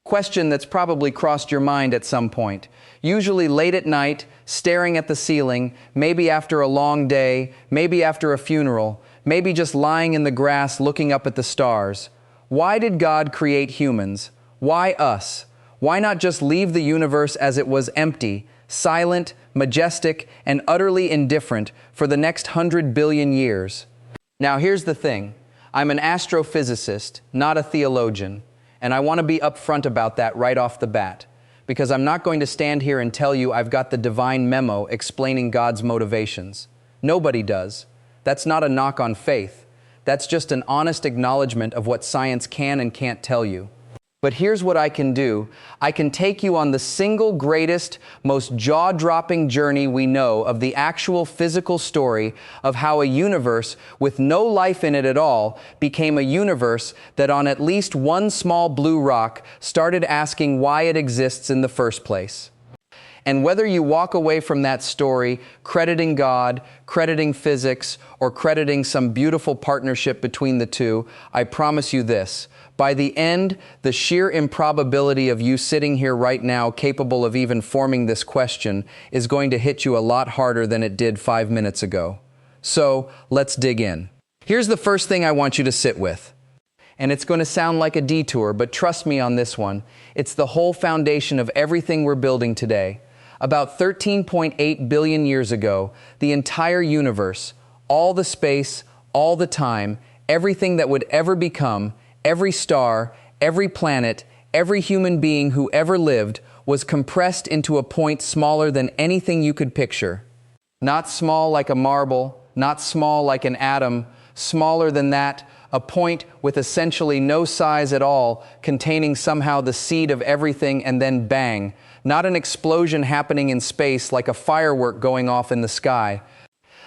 Question that's probably crossed your mind at some point. Usually late at night, staring at the ceiling, maybe after a long day, maybe after a funeral, maybe just lying in the grass looking up at the stars. Why did God create humans? Why us? Why not just leave the universe as it was, empty, silent, majestic, and utterly indifferent for the next 100 billion years? Now here's the thing. I'm an astrophysicist, not a theologian. And I want to be upfront about that right off the bat, because I'm not going to stand here and tell you I've got the divine memo explaining God's motivations. Nobody does. That's not a knock on faith. That's just an honest acknowledgement of what science can and can't tell you. But here's what I can do. I can take you on the single greatest, most jaw-dropping journey we know of the actual physical story of how a universe with no life in it at all became a universe that on at least one small blue rock started asking why it exists in the first place. And whether you walk away from that story crediting God, crediting physics, or crediting some beautiful partnership between the two, I promise you this. By the end, the sheer improbability of you sitting here right now capable of even forming this question is going to hit you a lot harder than it did 5 minutes ago. So, let's dig in. Here's the first thing I want you to sit with. And it's going to sound like a detour, but trust me on this one. It's the whole foundation of everything we're building today. About 13.8 billion years ago, the entire universe, all the space, all the time, everything that would ever become, every star, every planet, every human being who ever lived was compressed into a point smaller than anything you could picture. Not small like a marble, not small like an atom, smaller than that, a point with essentially no size at all, containing somehow the seed of everything, and then bang, not an explosion happening in space like a firework going off in the sky.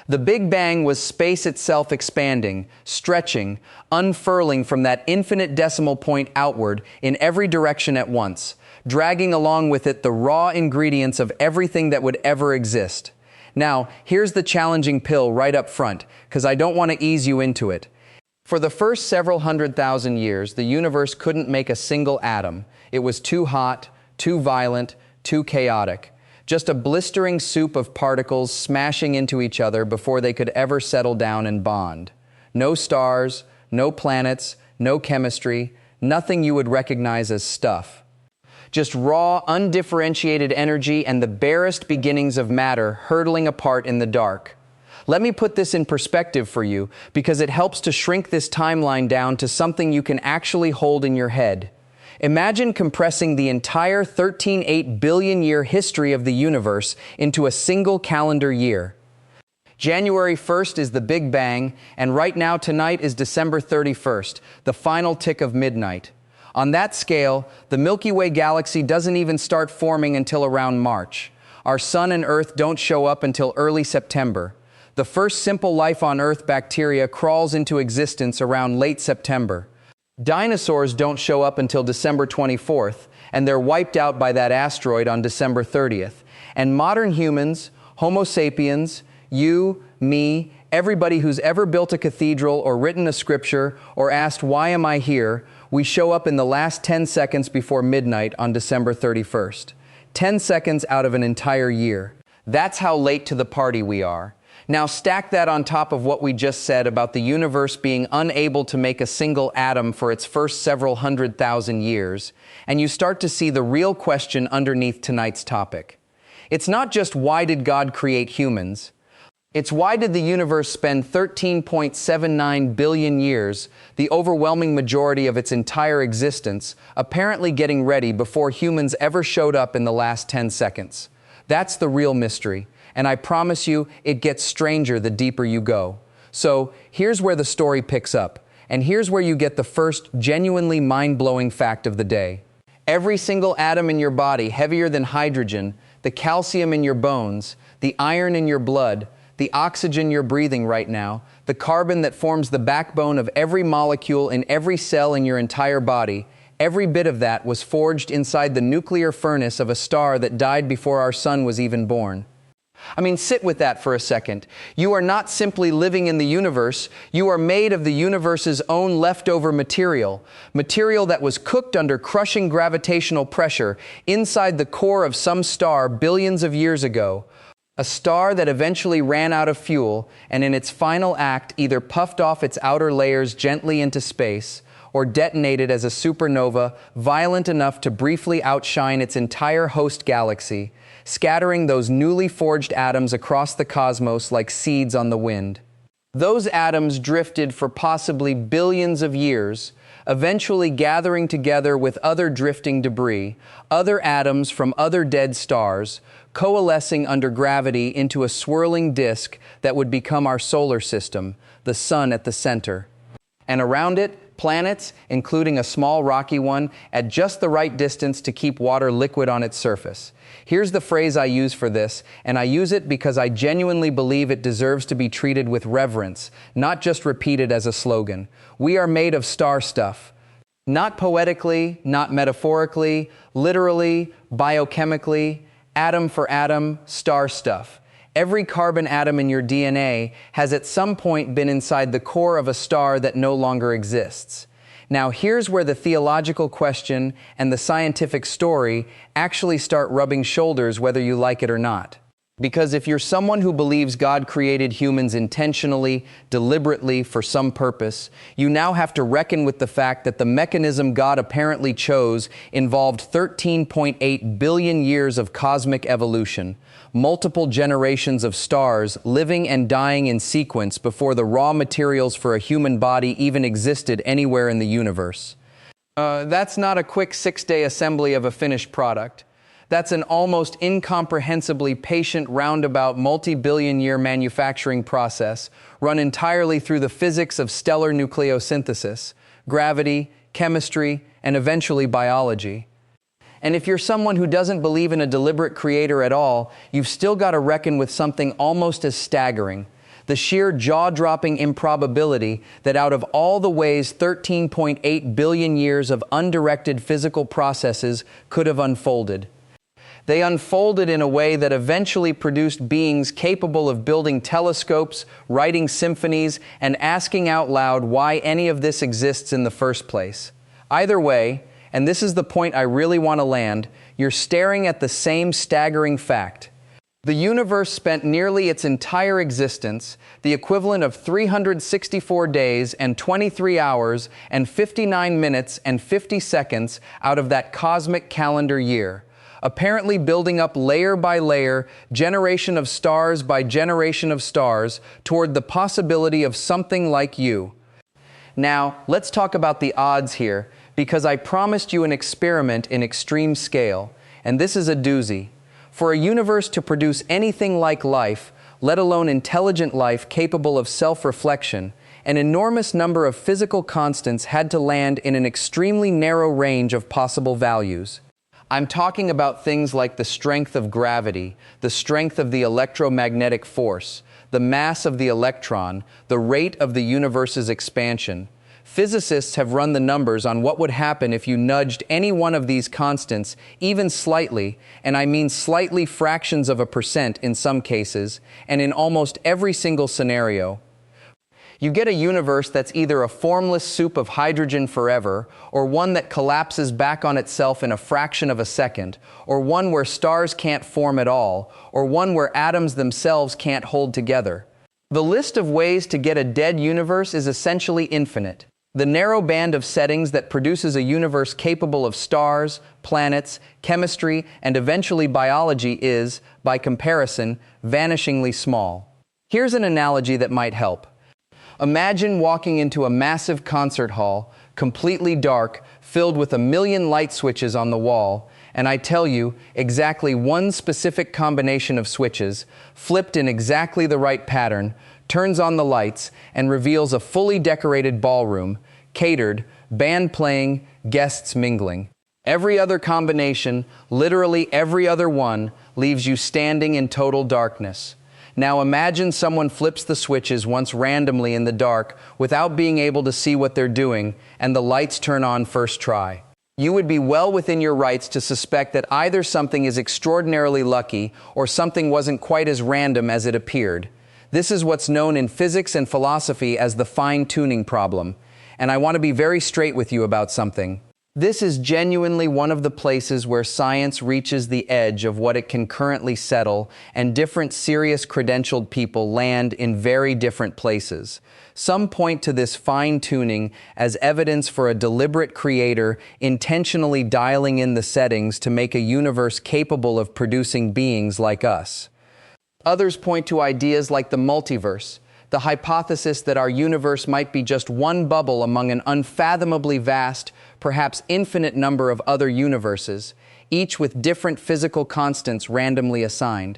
The Big Bang was space itself expanding, stretching, unfurling from that infinite decimal point outward in every direction at once, dragging along with it the raw ingredients of everything that would ever exist. Now, here's the challenging pill right up front, because I don't want to ease you into it. For the first several 100,000 years, the universe couldn't make a single atom. It was too hot, too violent, too chaotic. Just a blistering soup of particles smashing into each other before they could ever settle down and bond. No stars, no planets, no chemistry, nothing you would recognize as stuff. Just raw, undifferentiated energy and the barest beginnings of matter hurtling apart in the dark. Let me put this in perspective for you, because it helps to shrink this timeline down to something you can actually hold in your head. Imagine compressing the entire 13.8 billion year history of the universe into a single calendar year. January 1st is the Big Bang, and right now tonight is December 31st, the final tick of midnight. On that scale, the Milky Way galaxy doesn't even start forming until around March. Our sun and Earth don't show up until early September. The first simple life on Earth, bacteria, crawls into existence around late September. Dinosaurs don't show up until December 24th, and they're wiped out by that asteroid on December 30th. And modern humans, Homo sapiens, you, me, everybody who's ever built a cathedral or written a scripture or asked, "Why am I here?" we show up in the last 10 seconds before midnight on December 31st. 10 seconds out of an entire year. That's how late to the party we are. Now stack that on top of what we just said about the universe being unable to make a single atom for its first several 100,000 years, and you start to see the real question underneath tonight's topic. It's not just why did God create humans? It's why did the universe spend 13.79 billion years, the overwhelming majority of its entire existence, apparently getting ready before humans ever showed up in the last 10 seconds? That's the real mystery. And I promise you, it gets stranger the deeper you go. So here's where the story picks up. And here's where you get the first genuinely mind-blowing fact of the day. Every single atom in your body, heavier than hydrogen, the calcium in your bones, the iron in your blood, the oxygen you're breathing right now, the carbon that forms the backbone of every molecule in every cell in your entire body, every bit of that was forged inside the nuclear furnace of a star that died before our sun was even born. I mean, sit with that for a second. You are not simply living in the universe, you are made of the universe's own leftover material, material that was cooked under crushing gravitational pressure inside the core of some star billions of years ago. A star that eventually ran out of fuel and in its final act either puffed off its outer layers gently into space or detonated as a supernova violent enough to briefly outshine its entire host galaxy, scattering those newly forged atoms across the cosmos like seeds on the wind. Those atoms drifted for possibly billions of years, eventually gathering together with other drifting debris, other atoms from other dead stars, coalescing under gravity into a swirling disk that would become our solar system, the sun at the center. And around it, planets, including a small rocky one, at just the right distance to keep water liquid on its surface. Here's the phrase I use for this, and I use it because I genuinely believe it deserves to be treated with reverence, not just repeated as a slogan. We are made of star stuff. Not poetically, not metaphorically, literally, biochemically, atom for atom, star stuff. Every carbon atom in your DNA has at some point been inside the core of a star that no longer exists. Now here's where the theological question and the scientific story actually start rubbing shoulders whether you like it or not. Because if you're someone who believes God created humans intentionally, deliberately, for some purpose, you now have to reckon with the fact that the mechanism God apparently chose involved 13.8 billion years of cosmic evolution, multiple generations of stars living and dying in sequence before the raw materials for a human body even existed anywhere in the universe. That's not a quick 6-day assembly of a finished product. That's an almost incomprehensibly patient, roundabout, multi-billion-year manufacturing process run entirely through the physics of stellar nucleosynthesis, gravity, chemistry, and eventually biology. And if you're someone who doesn't believe in a deliberate creator at all, you've still got to reckon with something almost as staggering: the sheer jaw-dropping improbability that out of all the ways 13.8 billion years of undirected physical processes could have unfolded, they unfolded in a way that eventually produced beings capable of building telescopes, writing symphonies, and asking out loud why any of this exists in the first place. Either way, and this is the point I really want to land, you're staring at the same staggering fact. The universe spent nearly its entire existence, the equivalent of 364 days and 23 hours and 59 minutes and 50 seconds out of that cosmic calendar year, apparently building up layer by layer, generation of stars by generation of stars, toward the possibility of something like you. Now, let's talk about the odds here, because I promised you an experiment in extreme scale, and this is a doozy. For a universe to produce anything like life, let alone intelligent life capable of self-reflection, an enormous number of physical constants had to land in an extremely narrow range of possible values. I'm talking about things like the strength of gravity, the strength of the electromagnetic force, the mass of the electron, the rate of the universe's expansion. Physicists have run the numbers on what would happen if you nudged any one of these constants, even slightly, and I mean slightly fractions of a percent in some cases, and in almost every single scenario. You get a universe that's either a formless soup of hydrogen forever, or one that collapses back on itself in a fraction of a second, or one where stars can't form at all, or one where atoms themselves can't hold together. The list of ways to get a dead universe is essentially infinite. The narrow band of settings that produces a universe capable of stars, planets, chemistry, and eventually biology is, by comparison, vanishingly small. Here's an analogy that might help. Imagine walking into a massive concert hall, completely dark, filled with 1,000,000 light switches on the wall, and I tell you, exactly one specific combination of switches, flipped in exactly the right pattern, turns on the lights, and reveals a fully decorated ballroom, catered, band playing, guests mingling. Every other combination, literally every other one, leaves you standing in total darkness. Now imagine someone flips the switches once randomly in the dark without being able to see what they're doing, and the lights turn on first try. You would be well within your rights to suspect that either something is extraordinarily lucky or something wasn't quite as random as it appeared. This is what's known in physics and philosophy as the fine-tuning problem. And I want to be very straight with you about something. This is genuinely one of the places where science reaches the edge of what it can currently settle, and different serious credentialed people land in very different places. Some point to this fine-tuning as evidence for a deliberate creator intentionally dialing in the settings to make a universe capable of producing beings like us. Others point to ideas like the multiverse, the hypothesis that our universe might be just one bubble among an unfathomably vast, perhaps infinite number of other universes, each with different physical constants randomly assigned.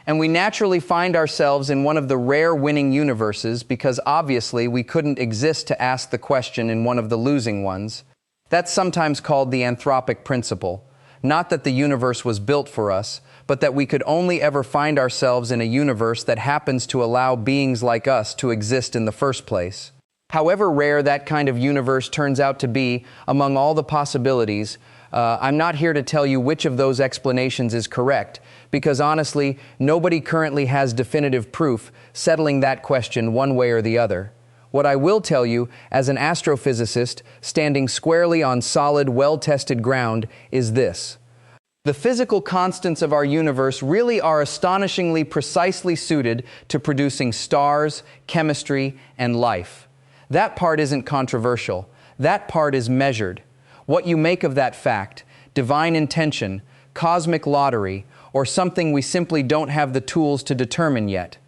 And we naturally find ourselves in one of the rare winning universes because obviously we couldn't exist to ask the question in one of the losing ones. That's sometimes called the anthropic principle. Not that the universe was built for us, but that we could only ever find ourselves in a universe that happens to allow beings like us to exist in the first place. However rare that kind of universe turns out to be among all the possibilities, I'm not here to tell you which of those explanations is correct, because honestly, nobody currently has definitive proof settling that question one way or the other. What I will tell you, as an astrophysicist standing squarely on solid, well-tested ground, is this. The physical constants of our universe really are astonishingly precisely suited to producing stars, chemistry, and life. That part isn't controversial. That part is measured. What you make of that fact, divine intention, cosmic lottery, or something we simply don't have the tools to determine yet.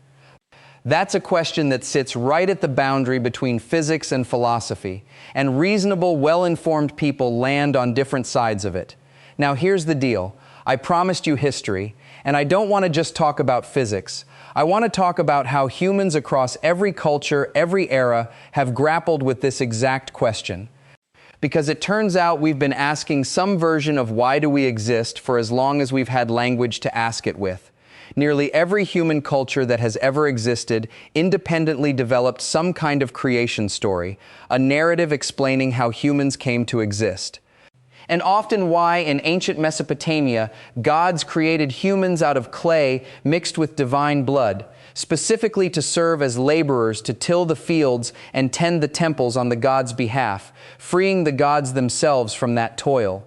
That's a question that sits right at the boundary between physics and philosophy, and reasonable, well-informed people land on different sides of it. Now here's the deal. I promised you history, and I don't want to just talk about physics. I want to talk about how humans across every culture, every era, have grappled with this exact question. Because it turns out we've been asking some version of why do we exist for as long as we've had language to ask it with. Nearly every human culture that has ever existed independently developed some kind of creation story, a narrative explaining how humans came to exist. And often why, in ancient Mesopotamia, gods created humans out of clay mixed with divine blood, specifically to serve as laborers to till the fields and tend the temples on the gods' behalf, freeing the gods themselves from that toil.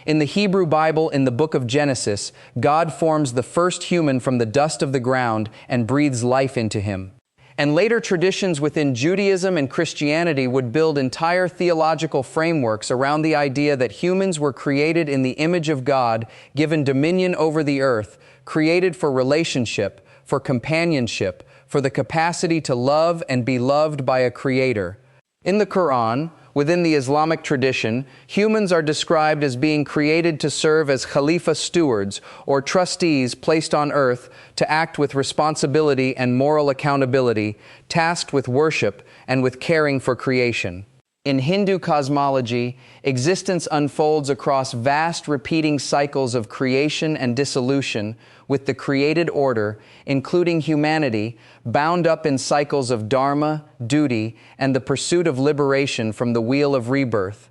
In the Hebrew Bible, in the book of Genesis, God forms the first human from the dust of the ground and breathes life into him. And later traditions within Judaism and Christianity would build entire theological frameworks around the idea that humans were created in the image of God, given dominion over the earth, created for relationship, for companionship, for the capacity to love and be loved by a creator. In the Quran, within the Islamic tradition, humans are described as being created to serve as Khalifa stewards or trustees placed on earth to act with responsibility and moral accountability, tasked with worship and with caring for creation. In Hindu cosmology, existence unfolds across vast repeating cycles of creation and dissolution, with the created order, including humanity, bound up in cycles of dharma, duty, and the pursuit of liberation from the wheel of rebirth.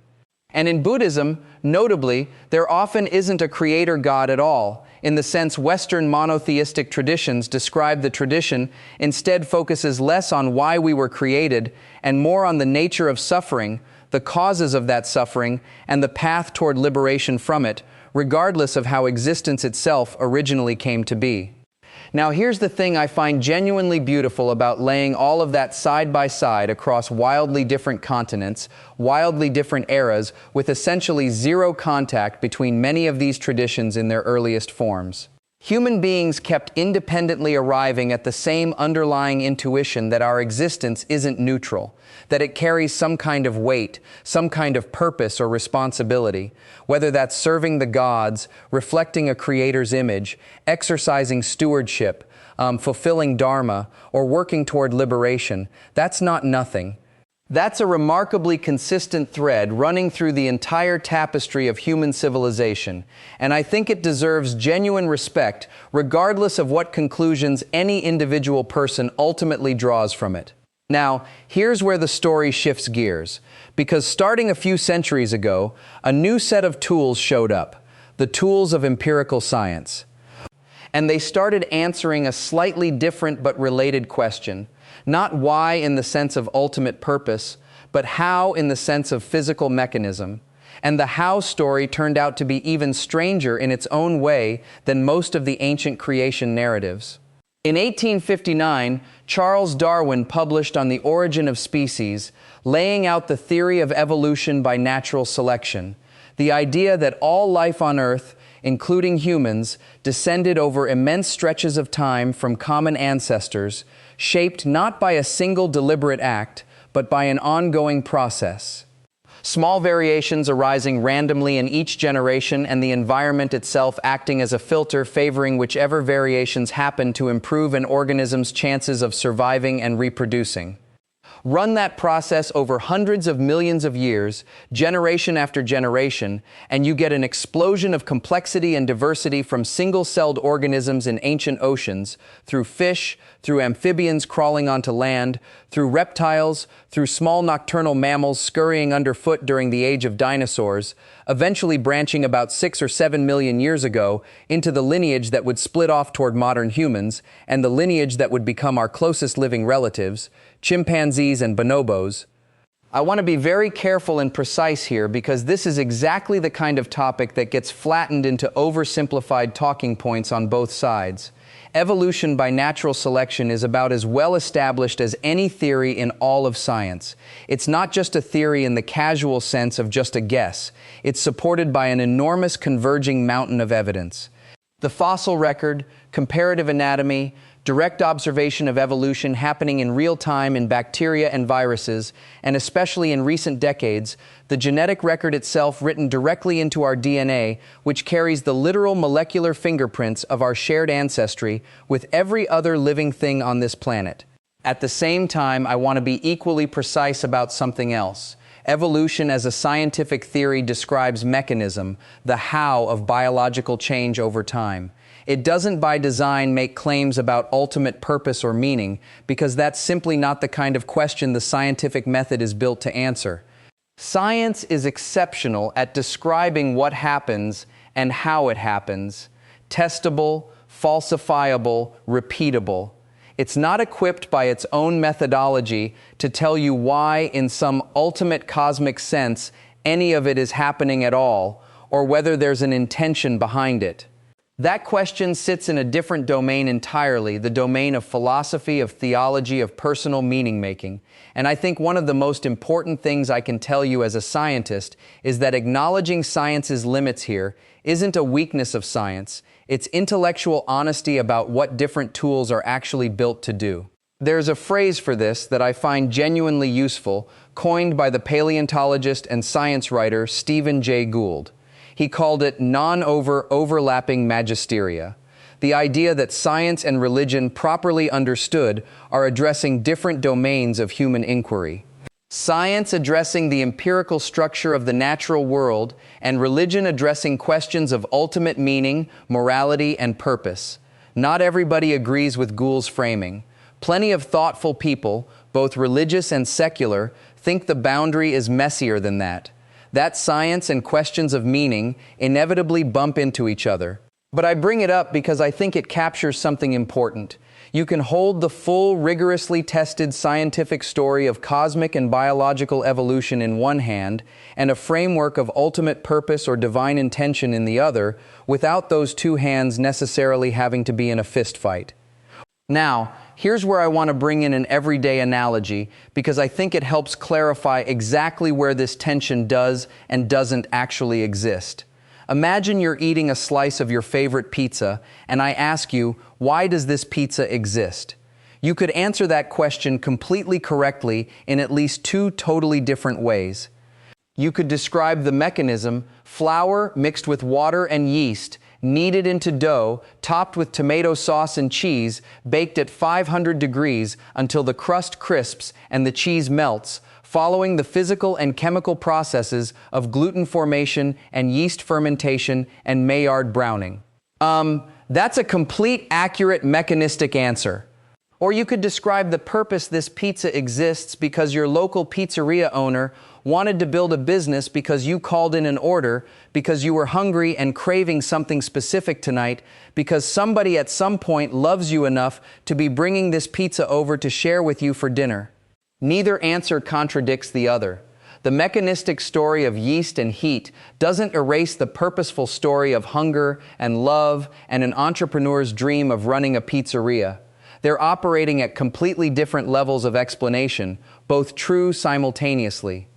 And in Buddhism, notably, there often isn't a creator god at all, in the sense Western monotheistic traditions describe the tradition, instead focuses less on why we were created and more on the nature of suffering, the causes of that suffering, and the path toward liberation from it, regardless of how existence itself originally came to be. Now here's the thing I find genuinely beautiful about laying all of that side by side across wildly different continents, wildly different eras, with essentially zero contact between many of these traditions in their earliest forms. Human beings kept independently arriving at the same underlying intuition that our existence isn't neutral, that it carries some kind of weight, some kind of purpose or responsibility, whether that's serving the gods, reflecting a creator's image, exercising stewardship, fulfilling dharma, or working toward liberation. That's not nothing. That's a remarkably consistent thread running through the entire tapestry of human civilization, and I think it deserves genuine respect regardless of what conclusions any individual person ultimately draws from it. Now, here's where the story shifts gears, because starting a few centuries ago, a new set of tools showed up, the tools of empirical science. And they started answering a slightly different but related question, not why in the sense of ultimate purpose, but how in the sense of physical mechanism. And the how story turned out to be even stranger in its own way than most of the ancient creation narratives. In 1859, Charles Darwin published On the Origin of Species, laying out the theory of evolution by natural selection, the idea that all life on Earth, including humans, descended over immense stretches of time from common ancestors, shaped not by a single deliberate act, but by an ongoing process. Small variations arising randomly in each generation and the environment itself acting as a filter favoring whichever variations happen to improve an organism's chances of surviving and reproducing. Run that process over hundreds of millions of years, generation after generation, and you get an explosion of complexity and diversity from single-celled organisms in ancient oceans, through fish, through amphibians crawling onto land, through reptiles, through small nocturnal mammals scurrying underfoot during the age of dinosaurs, eventually branching about 6 or 7 million years ago into the lineage that would split off toward modern humans, and the lineage that would become our closest living relatives, chimpanzees and bonobos. I want to be very careful and precise here because this is exactly the kind of topic that gets flattened into oversimplified talking points on both sides. Evolution by natural selection is about as well established as any theory in all of science. It's not just a theory in the casual sense of just a guess. It's supported by an enormous converging mountain of evidence. The fossil record, comparative anatomy, direct observation of evolution happening in real time in bacteria and viruses, and especially in recent decades, the genetic record itself written directly into our DNA, which carries the literal molecular fingerprints of our shared ancestry with every other living thing on this planet. At the same time, I want to be equally precise about something else. Evolution as a scientific theory describes mechanism, the how of biological change over time. It doesn't by design make claims about ultimate purpose or meaning, because that's simply not the kind of question the scientific method is built to answer. Science is exceptional at describing what happens and how it happens, testable, falsifiable, repeatable. It's not equipped by its own methodology to tell you why, in some ultimate cosmic sense, any of it is happening at all, or whether there's an intention behind it. That question sits in a different domain entirely, the domain of philosophy, of theology, of personal meaning-making. And I think one of the most important things I can tell you as a scientist is that acknowledging science's limits here isn't a weakness of science, it's intellectual honesty about what different tools are actually built to do. There's a phrase for this that I find genuinely useful, coined by the paleontologist and science writer Stephen Jay Gould. He called it non-overlapping magisteria, the idea that science and religion properly understood are addressing different domains of human inquiry. Science addressing the empirical structure of the natural world, and religion addressing questions of ultimate meaning, morality, and purpose. Not everybody agrees with Gould's framing. Plenty of thoughtful people, both religious and secular, think the boundary is messier than that. That science and questions of meaning inevitably bump into each other. But I bring it up because I think it captures something important. You can hold the full, rigorously tested scientific story of cosmic and biological evolution in one hand, and a framework of ultimate purpose or divine intention in the other, without those two hands necessarily having to be in a fist fight. Now, here's where I want to bring in an everyday analogy, because I think it helps clarify exactly where this tension does and doesn't actually exist. Imagine you're eating a slice of your favorite pizza, and I ask you, why does this pizza exist? You could answer that question completely correctly in at least two totally different ways. You could describe the mechanism: flour mixed with water and yeast, kneaded into dough, topped with tomato sauce and cheese, baked at 500 degrees until the crust crisps and the cheese melts, following the physical and chemical processes of gluten formation and yeast fermentation and Maillard browning. That's a complete, accurate, mechanistic answer. Or you could describe the purpose this pizza exists because your local pizzeria owner wanted to build a business because you called in an order, because you were hungry and craving something specific tonight, because somebody at some point loves you enough to be bringing this pizza over to share with you for dinner. Neither answer contradicts the other. The mechanistic story of yeast and heat doesn't erase the purposeful story of hunger and love and an entrepreneur's dream of running a pizzeria. They're operating at completely different levels of explanation, both true simultaneously.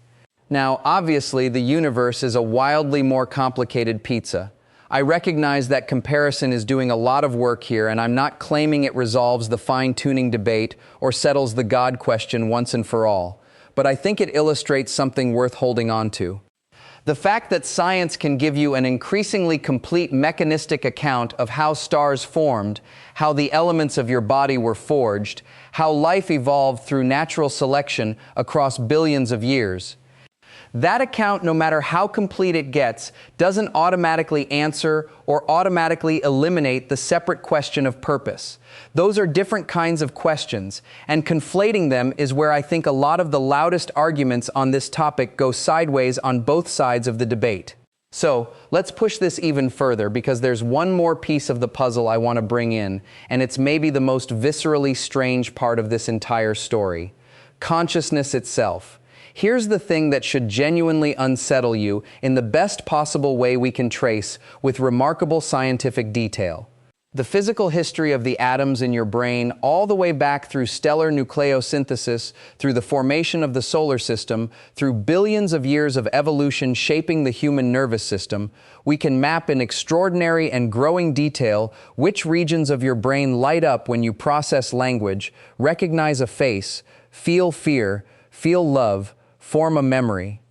Now, obviously, the universe is a wildly more complicated pizza. I recognize that comparison is doing a lot of work here, and I'm not claiming it resolves the fine-tuning debate or settles the God question once and for all, but I think it illustrates something worth holding on to. The fact that science can give you an increasingly complete mechanistic account of how stars formed, how the elements of your body were forged, how life evolved through natural selection across billions of years. That account, no matter how complete it gets, doesn't automatically answer or automatically eliminate the separate question of purpose. Those are different kinds of questions, and conflating them is where I think a lot of the loudest arguments on this topic go sideways on both sides of the debate. So, let's push this even further, because there's one more piece of the puzzle I want to bring in, and it's maybe the most viscerally strange part of this entire story: consciousness itself. Here's the thing that should genuinely unsettle you in the best possible way we can trace, with remarkable scientific detail. The physical history of the atoms in your brain, all the way back through stellar nucleosynthesis, through the formation of the solar system, through billions of years of evolution shaping the human nervous system, we can map in extraordinary and growing detail which regions of your brain light up when you process language, recognize a face, feel fear, feel love, form a memory.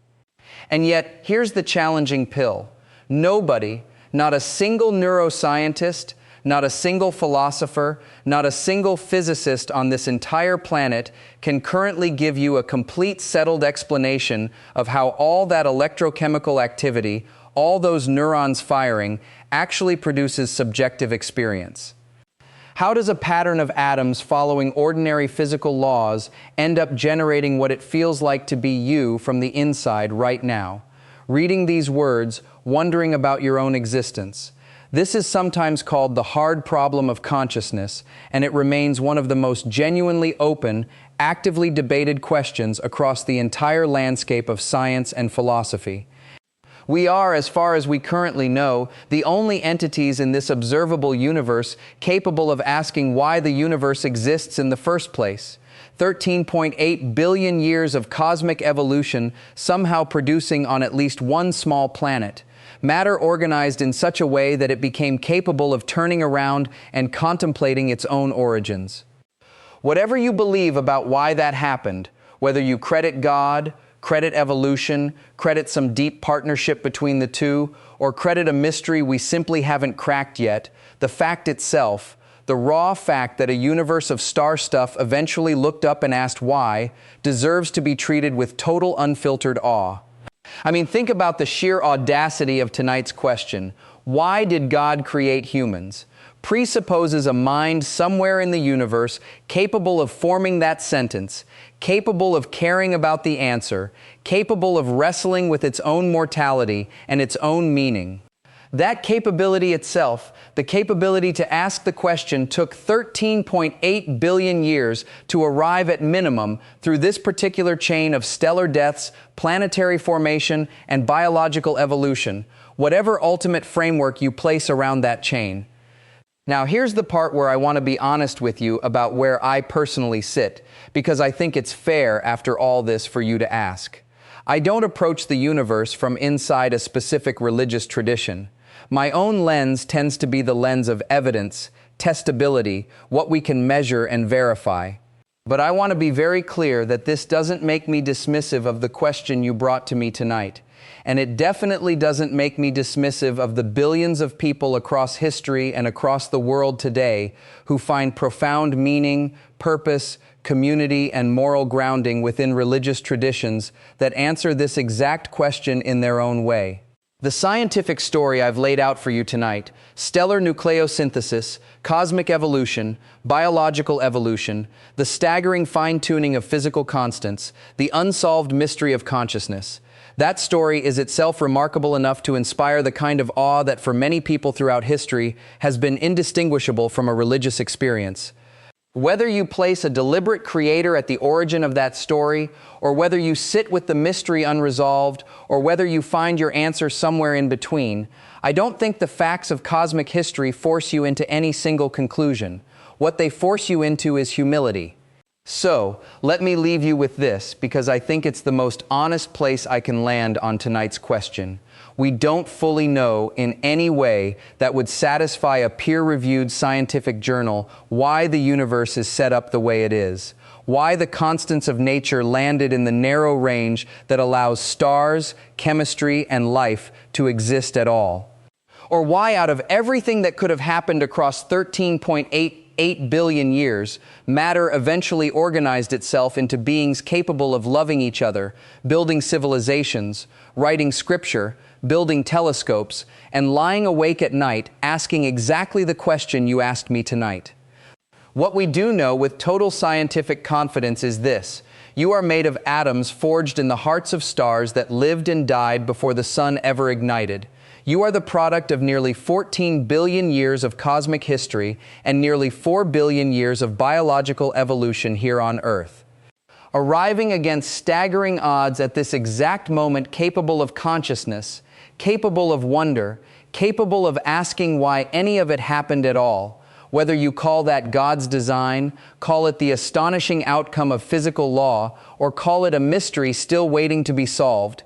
And yet, here's the challenging pill. Nobody, not a single neuroscientist, not a single philosopher, not a single physicist on this entire planet can currently give you a complete settled explanation of how all that electrochemical activity, all those neurons firing, actually produces subjective experience. How does a pattern of atoms following ordinary physical laws end up generating what it feels like to be you from the inside right now? Reading these words, wondering about your own existence. This is sometimes called the hard problem of consciousness, and it remains one of the most genuinely open, actively debated questions across the entire landscape of science and philosophy. We are, as far as we currently know, the only entities in this observable universe capable of asking why the universe exists in the first place. 13.8 billion years of cosmic evolution somehow producing on at least one small planet. Matter organized in such a way that it became capable of turning around and contemplating its own origins. Whatever you believe about why that happened, whether you credit God, credit evolution, credit some deep partnership between the two, or credit a mystery we simply haven't cracked yet, the fact itself, the raw fact that a universe of star stuff eventually looked up and asked why, deserves to be treated with total unfiltered awe. I mean, think about the sheer audacity of tonight's question. Why did God create humans? Presupposes a mind somewhere in the universe capable of forming that sentence, capable of caring about the answer, capable of wrestling with its own mortality and its own meaning. That capability itself, the capability to ask the question, took 13.8 billion years to arrive at minimum through this particular chain of stellar deaths, planetary formation, and biological evolution, whatever ultimate framework you place around that chain. Now, here's the part where I want to be honest with you about where I personally sit, because I think it's fair after all this for you to ask. I don't approach the universe from inside a specific religious tradition. My own lens tends to be the lens of evidence, testability, what we can measure and verify. But I want to be very clear that this doesn't make me dismissive of the question you brought to me tonight. And it definitely doesn't make me dismissive of the billions of people across history and across the world today who find profound meaning, purpose, community, and moral grounding within religious traditions that answer this exact question in their own way. The scientific story I've laid out for you tonight, stellar nucleosynthesis, cosmic evolution, biological evolution, the staggering fine-tuning of physical constants, the unsolved mystery of consciousness. That story is itself remarkable enough to inspire the kind of awe that for many people throughout history has been indistinguishable from a religious experience. Whether you place a deliberate creator at the origin of that story, or whether you sit with the mystery unresolved, or whether you find your answer somewhere in between, I don't think the facts of cosmic history force you into any single conclusion. What they force you into is humility. So, let me leave you with this, because I think it's the most honest place I can land on tonight's question. We don't fully know in any way that would satisfy a peer-reviewed scientific journal why the universe is set up the way it is, why the constants of nature landed in the narrow range that allows stars, chemistry, and life to exist at all, or why out of everything that could have happened across 13.88 billion years, matter eventually organized itself into beings capable of loving each other, building civilizations, writing scripture, building telescopes, and lying awake at night asking exactly the question you asked me tonight. What we do know with total scientific confidence is this: you are made of atoms forged in the hearts of stars that lived and died before the sun ever ignited. You are the product of nearly 14 billion years of cosmic history and nearly 4 billion years of biological evolution here on Earth. Arriving against staggering odds at this exact moment, capable of consciousness, capable of wonder, capable of asking why any of it happened at all, whether you call that God's design, call it the astonishing outcome of physical law, or call it a mystery still waiting to be solved.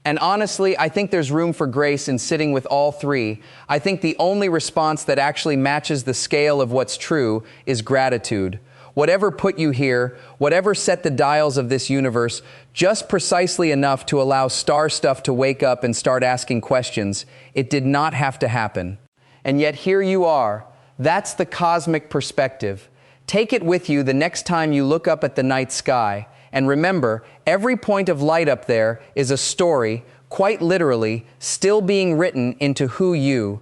And honestly, I think there's room for grace in sitting with all three. I think the only response that actually matches the scale of what's true is gratitude. Whatever put you here, whatever set the dials of this universe just precisely enough to allow star stuff to wake up and start asking questions, it did not have to happen. And yet here you are. That's the cosmic perspective. Take it with you the next time you look up at the night sky. And remember, every point of light up there is a story, quite literally, still being written into who you